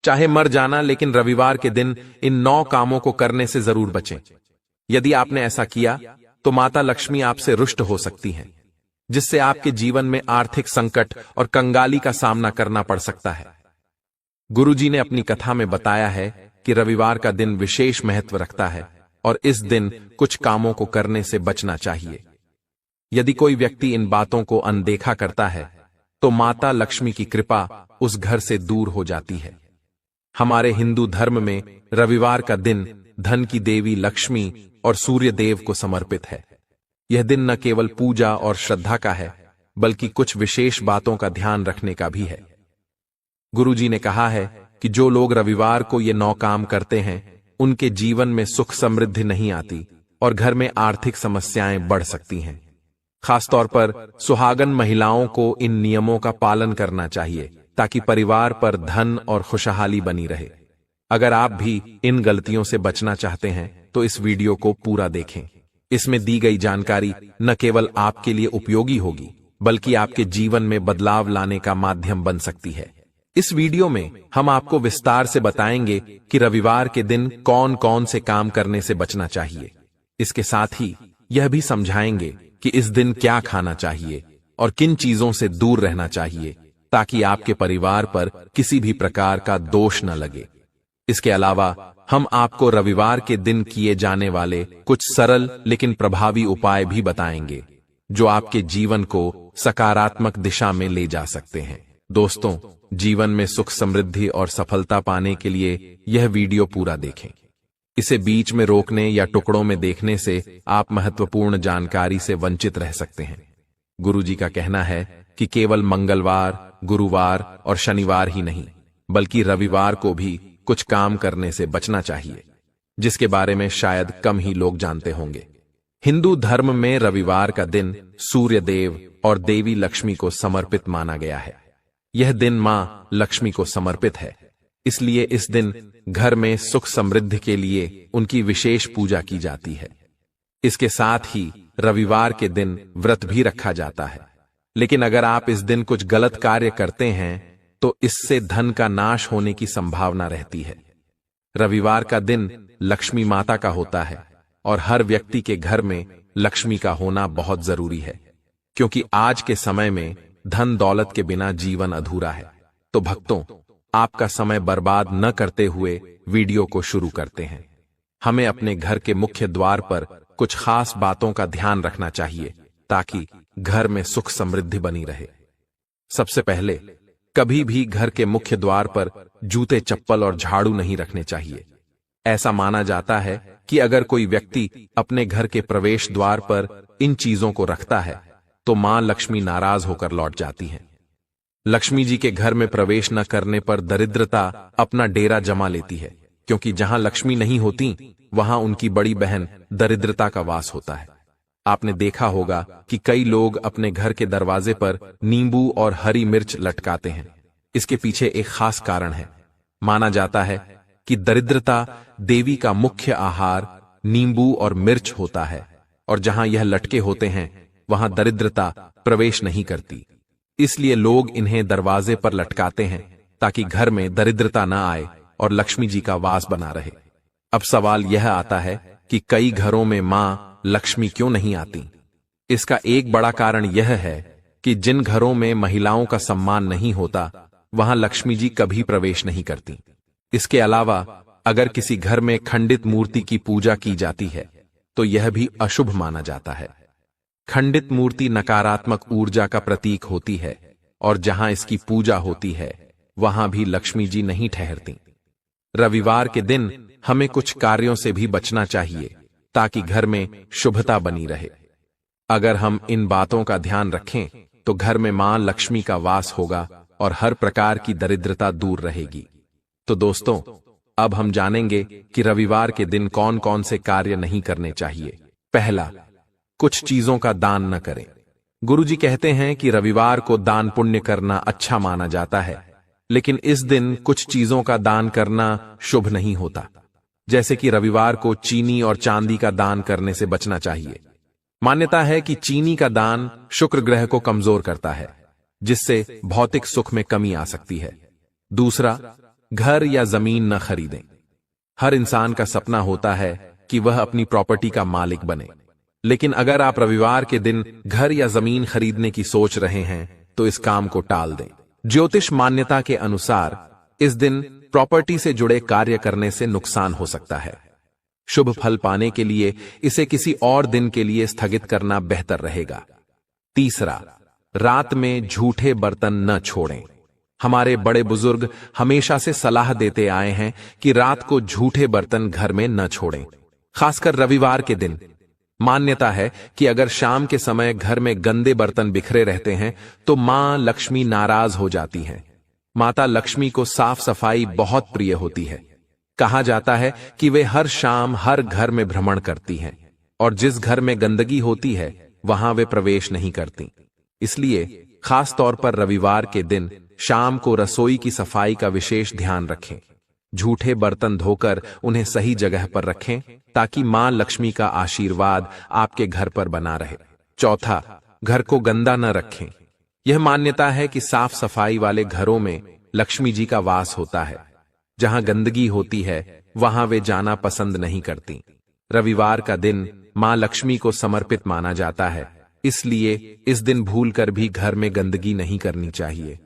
चाहे मर जाना, लेकिन रविवार के दिन इन 9 कामों को करने से जरूर बचें। यदि आपने ऐसा किया तो माता लक्ष्मी आपसे रुष्ट हो सकती हैं, जिससे आपके जीवन में आर्थिक संकट और कंगाली का सामना करना पड़ सकता है। गुरुजी ने अपनी कथा में बताया है कि रविवार का दिन विशेष महत्व रखता है और इस दिन कुछ कामों को करने से बचना चाहिए। यदि कोई व्यक्ति इन बातों को अनदेखा करता है तो माता लक्ष्मी की कृपा उस घर से दूर हो जाती है। हमारे हिंदू धर्म में रविवार का दिन धन की देवी लक्ष्मी और सूर्य देव को समर्पित है। यह दिन न केवल पूजा और श्रद्धा का है, बल्कि कुछ विशेष बातों का ध्यान रखने का भी है। गुरुजी ने कहा है कि जो लोग रविवार को ये 9 काम करते हैं, उनके जीवन में सुख समृद्धि नहीं आती और घर में आर्थिक समस्याएं बढ़ सकती हैं। खासतौर पर सुहागन महिलाओं को इन नियमों का पालन करना चाहिए ताकि परिवार पर धन और खुशहाली बनी रहे। अगर आप भी इन गलतियों से बचना चाहते हैं तो इस वीडियो को पूरा देखें। इसमें दी गई जानकारी न केवल आपके लिए उपयोगी होगी, बल्कि आपके जीवन में बदलाव लाने का माध्यम बन सकती है। इस वीडियो में हम आपको विस्तार से बताएंगे कि रविवार के दिन कौन कौन से काम करने से बचना चाहिए। इसके साथ ही यह भी समझाएंगे कि इस दिन क्या खाना चाहिए और किन चीजों से दूर रहना चाहिए ताकि आपके परिवार पर किसी भी प्रकार का दोष न लगे। इसके अलावा हम आपको रविवार के दिन किए जाने वाले कुछ सरल लेकिन प्रभावी उपाय भी बताएंगे, जो आपके जीवन को सकारात्मक दिशा में ले जा सकते हैं। दोस्तों, जीवन में सुख समृद्धि और सफलता पाने के लिए यह वीडियो पूरा देखें। इसे बीच में रोकने या टुकड़ों में देखने से आप महत्वपूर्ण जानकारी से वंचित रह सकते हैं। गुरुजी का कहना है कि केवल मंगलवार, गुरुवार और शनिवार ही नहीं, बल्कि रविवार को भी कुछ काम करने से बचना चाहिए, जिसके बारे में शायद कम ही लोग जानते होंगे। हिंदू धर्म में रविवार का दिन सूर्य देव और देवी लक्ष्मी को समर्पित माना गया है। यह दिन मां लक्ष्मी को समर्पित है, इसलिए इस दिन घर में सुख समृद्धि के लिए उनकी विशेष पूजा की जाती है। इसके साथ ही रविवार के दिन व्रत भी रखा जाता है। लेकिन अगर आप इस दिन कुछ गलत कार्य करते हैं तो इससे धन का नाश होने की संभावना रहती है। रविवार का दिन लक्ष्मी माता का होता है और हर व्यक्ति के घर में लक्ष्मी का होना बहुत जरूरी है, क्योंकि आज के समय में धन दौलत के बिना जीवन अधूरा है। तो भक्तों, आपका समय बर्बाद न करते हुए वीडियो को शुरू करते हैं। हमें अपने घर के मुख्य द्वार पर कुछ खास बातों का ध्यान रखना चाहिए ताकि घर में सुख समृद्धि बनी रहे। सबसे पहले, कभी भी घर के मुख्य द्वार पर जूते, चप्पल और झाड़ू नहीं रखने चाहिए। ऐसा माना जाता है कि अगर कोई व्यक्ति अपने घर के प्रवेश द्वार पर इन चीजों को रखता है तो मां लक्ष्मी नाराज होकर लौट जाती हैं। लक्ष्मी जी के घर में प्रवेश न करने पर दरिद्रता अपना डेरा जमा लेती है, क्योंकि जहां लक्ष्मी नहीं होती वहां उनकी बड़ी बहन दरिद्रता का वास होता है। आपने देखा होगा कि कई लोग अपने घर के दरवाजे पर नींबू और हरी मिर्च लटकाते हैं। इसके पीछे एक खास कारण है। माना जाता है कि दरिद्रता देवी का मुख्य आहार नींबू और मिर्च होता है, और जहां यह लटके होते हैं वहां दरिद्रता प्रवेश नहीं करती। इसलिए लोग इन्हें दरवाजे पर लटकाते हैं ताकि घर में दरिद्रता न आए और लक्ष्मी जी का वास बना रहे। अब सवाल यह आता है कि कई घरों में मां लक्ष्मी क्यों नहीं आती? इसका एक बड़ा कारण यह है कि जिन घरों में महिलाओं का सम्मान नहीं होता, वहां लक्ष्मी जी कभी प्रवेश नहीं करती। इसके अलावा अगर किसी घर में खंडित मूर्ति की पूजा की जाती है तो यह भी अशुभ माना जाता है। खंडित मूर्ति नकारात्मक ऊर्जा का प्रतीक होती है, और जहां इसकी पूजा होती है वहां भी लक्ष्मी जी नहीं ठहरती। रविवार के दिन हमें कुछ कार्यों से भी बचना चाहिए ताकि घर में शुभता बनी रहे। अगर हम इन बातों का ध्यान रखें तो घर में मां लक्ष्मी का वास होगा और हर प्रकार की दरिद्रता दूर रहेगी। तो दोस्तों, अब हम जानेंगे कि रविवार के दिन कौन कौन से कार्य नहीं करने चाहिए। पहला, कुछ चीजों का दान न करें। गुरुजी कहते हैं कि रविवार को दान पुण्य करना अच्छा माना जाता है, लेकिन इस दिन कुछ चीजों का दान करना शुभ नहीं होता। जैसे कि रविवार को चीनी और चांदी का दान करने से बचना चाहिए। मान्यता है कि चीनी का दान शुक्र ग्रह को कमजोर करता है, जिससे भौतिक सुख में कमी आ सकती है। दूसरा, घर या जमीन न खरीदें। हर इंसान का सपना होता है कि वह अपनी प्रॉपर्टी का मालिक बने, लेकिन अगर आप रविवार के दिन घर या जमीन खरीदने की सोच रहे हैं तो इस काम को टाल दें। ज्योतिष मान्यता के अनुसार इस दिन प्रॉपर्टी से जुड़े कार्य करने से नुकसान हो सकता है। शुभ फल पाने के लिए इसे किसी और दिन के लिए स्थगित करना बेहतर रहेगा। तीसरा, रात में झूठे बर्तन न छोड़ें। हमारे बड़े बुजुर्ग हमेशा से सलाह देते आए हैं कि रात को झूठे बर्तन घर में न छोड़ें, खासकर रविवार के दिन। मान्यता है कि अगर शाम के समय घर में गंदे बर्तन बिखरे रहते हैं तो मां लक्ष्मी नाराज हो जाती हैं। माता लक्ष्मी को साफ सफाई बहुत प्रिय होती है। कहा जाता है कि वे हर शाम हर घर में भ्रमण करती हैं और जिस घर में गंदगी होती है वहां वे प्रवेश नहीं करती। इसलिए खास तौर पर रविवार के दिन शाम को रसोई की सफाई का विशेष ध्यान रखें। झूठे बर्तन धोकर उन्हें सही जगह पर रखें ताकि मां लक्ष्मी का आशीर्वाद आपके घर पर बना रहे। चौथा, घर को गंदा न रखें। यह मान्यता है कि साफ सफाई वाले घरों में लक्ष्मी जी का वास होता है। जहां गंदगी होती है वहां वे जाना पसंद नहीं करती। रविवार का दिन मां लक्ष्मी को समर्पित माना जाता है, इसलिए इस दिन भूलकर भी घर में गंदगी नहीं करनी चाहिए।